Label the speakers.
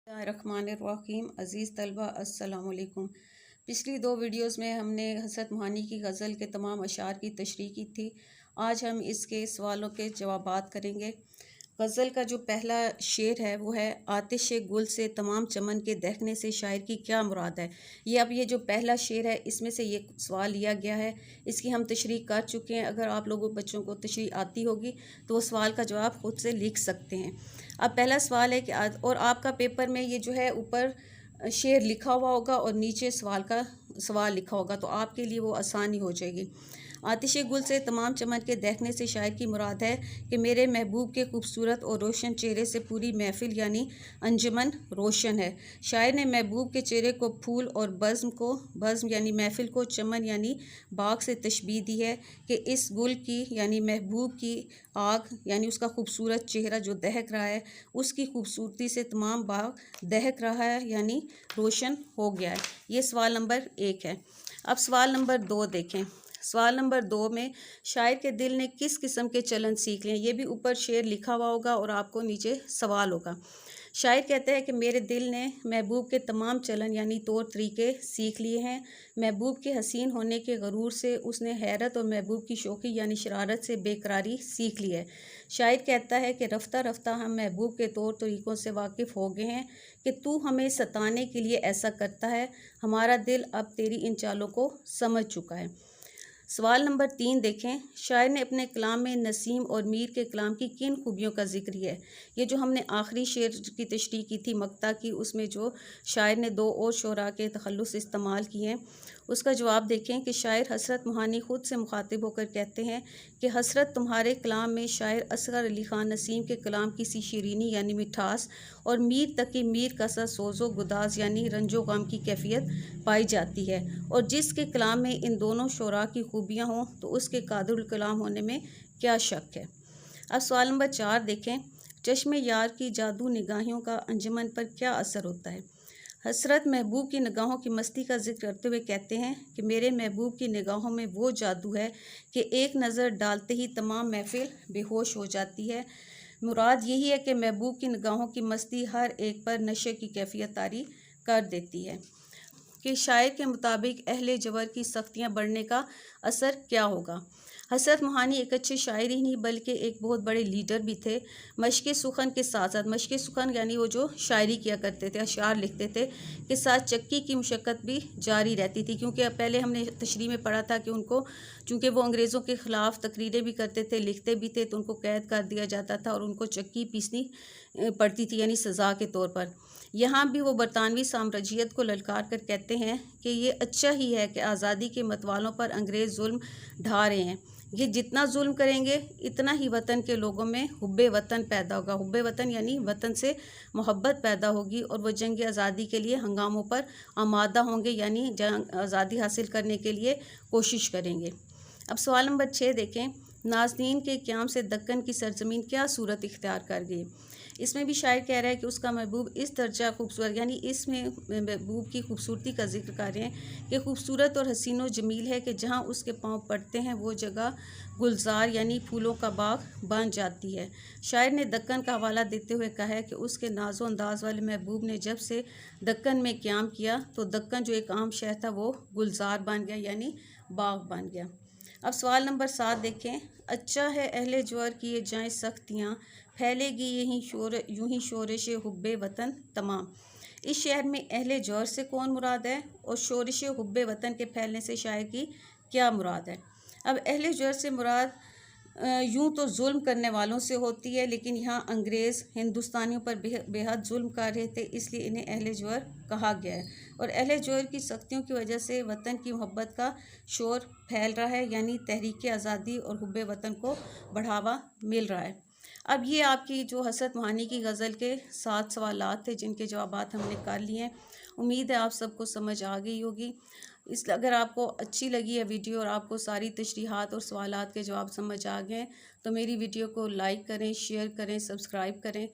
Speaker 1: रहमानिर्रहीम। अज़ीज़ तलबा अस्सलाम वालेकुम। पिछली दो वीडियोस में हमने हज़रत मोहानी की गज़ल के तमाम अशार की तशरीह की थी। आज हम इसके सवालों के जवाबात करेंगे। गज़ल का जो पहला शेर है वो है, आतिश गुल से तमाम चमन के दहकने से शायर की क्या मुराद है। ये जो पहला शेर है इसमें से ये सवाल लिया गया है। इसकी हम तशरीह कर चुके हैं। अगर आप लोगों बच्चों को तशरीह आती होगी तो वो सवाल का जवाब खुद से लिख सकते हैं। अब पहला सवाल है कि और आपका पेपर में ये जो है ऊपर शेर लिखा हुआ होगा और नीचे सवाल लिखा होगा, तो आपके लिए वो आसानी हो जाएगी। आतिश गुल से तमाम चमन के देखने से शायर की मुराद है कि मेरे महबूब के खूबसूरत और रोशन चेहरे से पूरी महफिल यानी अंजुमन रोशन है। शायर ने महबूब के चेहरे को फूल और बज़्म यानी महफिल को चमन यानी बाग से तशबीह दी है कि इस गुल की यानी महबूब की आग यानी उसका खूबसूरत चेहरा जो दहक रहा है, उसकी खूबसूरती से तमाम बाग दहक रहा है यानी रोशन हो गया है। ये सवाल नंबर 1 है। अब सवाल नंबर 2 देखें। सवाल नंबर 2 में शायर के दिल ने किस किस्म के चलन सीख लिए। ये भी ऊपर शेर लिखा हुआ होगा और आपको नीचे सवाल होगा। शायर कहते हैं कि मेरे दिल ने महबूब के तमाम चलन यानी तौर तरीके सीख लिए हैं। महबूब के हसीन होने के गरूर से उसने हैरत और महबूब की शौक़ी यानी शरारत से बेकरारी सीख ली है। शायर कहता है कि रफ्ता रफ्ता हम महबूब के तौर तरीक़ों से वाकिफ़ हो गए हैं कि तू हमें सताने के लिए ऐसा करता है। हमारा दिल अब तेरी इन चालों को समझ चुका है। सवाल नंबर 3 देखें। शायर ने अपने कलाम में नसीम और मीर के कलाम की किन खूबियों का जिक्र है। ये जो हमने आखिरी शेर की तशरीह की थी मक्ता की, उसमें जो शायर ने 2 और शोरा के तखल्लुस इस्तेमाल किए हैं, उसका जवाब देखें कि शायर हसरत मोहानी ख़ुद से मुखातिब होकर कहते हैं कि हसरत तुम्हारे कलाम में शायर असगर अली ख़ान नसीम के कलाम की सी शीरीनी यानी मिठास और मीर तकी मीर का सा सोज़ो गुदाज यानी रंजो गम की कैफियत पाई जाती है। और जिसके कलाम में इन दोनों शोरा की खूबियाँ हों तो उसके कादिरुल कलाम होने में क्या शक है। अब सवाल नंबर 4 देखें। चश्मे यार की जादू निगाहों का अंजुमन पर क्या असर होता है। हसरत महबूब की निगाहों की मस्ती का जिक्र करते हुए कहते हैं कि मेरे महबूब की निगाहों में वो जादू है कि एक नज़र डालते ही तमाम महफिल बेहोश हो जाती है। मुराद यही है कि महबूब की निगाहों की मस्ती हर एक पर नशे की कैफियत तारी कर देती है। कि शायर के मुताबिक अहले जबर की सख्तियाँ बढ़ने का असर क्या होगा। हसरत मोहानी एक अच्छे शायर ही नहीं बल्कि एक बहुत बड़े लीडर भी थे। मशक़ सुखन के साथ साथ, मशक़ सुखन यानी वो जो शायरी किया करते थे, अशार लिखते थे, के साथ चक्की की मुशक्क़त भी जारी रहती थी। क्योंकि पहले हमने तशरीह में पढ़ा था कि उनको चूँकि वो अंग्रेज़ों के ख़िलाफ़ तकरीरें भी करते थे, लिखते भी थे, तो उनको कैद कर दिया जाता था और उनको चक्की पीसनी पड़ती थी यानी सज़ा के तौर पर। यहाँ भी वो बरतानवी साम्राज्यत को ललकार कर कहते हैं कि ये अच्छा ही है कि आज़ादी के मतवालों पर अंग्रेज़ जुल्म ढा रहे हैं। ये जितना जुल्म करेंगे इतना ही वतन के लोगों में हुब्बे वतन पैदा होगा। हुब्बे वतन यानी वतन से मोहब्बत पैदा होगी और वो जंग आज़ादी के लिए हंगामों पर आमादा होंगे यानी जंग आज़ादी हासिल करने के लिए कोशिश करेंगे। अब सवाल नंबर 6 देखें। नाज़नीन के क़याम से दक्कन की सरज़मीन क्या सूरत इख्तियार कर गई। इसमें भी शायर कह रहा है कि उसका महबूब इस दर्जा खूबसूरत यानी इसमें महबूब की खूबसूरती का जिक्र कर रहे हैं कि खूबसूरत और हसीन व जमील है कि जहाँ उसके पाँव पड़ते हैं वो जगह गुलजार यानी फूलों का बाग बन जाती है। शायर ने दक्कन का हवाला देते हुए कहा है कि उसके नाजो अंदाज वाले महबूब ने जब से दक्कन में क़याम किया तो दक्कन जो एक आम शहर था वो गुलजार बन गया यानी बाग बन गया। अब सवाल नंबर 7 देखें। अच्छा है अहले ज्वर की ये जाएँ सख्तियाँ, फैलेगी यूं ही शोरश हुब्बे वतन तमाम। इस शहर में अहले ज्वर से कौन मुराद है और शोरश हुब्बे वतन के फैलने से शायर की क्या मुराद है। अब अहले ज्वर से मुराद यूं तो जुल्म करने वालों से होती है, लेकिन यहाँ अंग्रेज़ हिंदुस्तानियों पर बेहद जुल्म कर रहे थे, इसलिए इन्हें अहले ज्वर कहा गया है। और अहले ज्वर की सख्तियों की वजह से वतन की मोहब्बत का शोर फैल रहा है यानी तहरीक आज़ादी और हुब्बे वतन को बढ़ावा मिल रहा है। अब ये आपकी जो हसरत मोहानी की गज़ल के 7 सवालात थे जिनके जवाबात हमने कर लिए हैं। उम्मीद है आप सबको समझ आ गई होगी। अगर आपको अच्छी लगी है वीडियो और आपको सारी तशरीहात और सवालात के जवाब समझ आ गए तो मेरी वीडियो को लाइक करें, शेयर करें, सब्सक्राइब करें।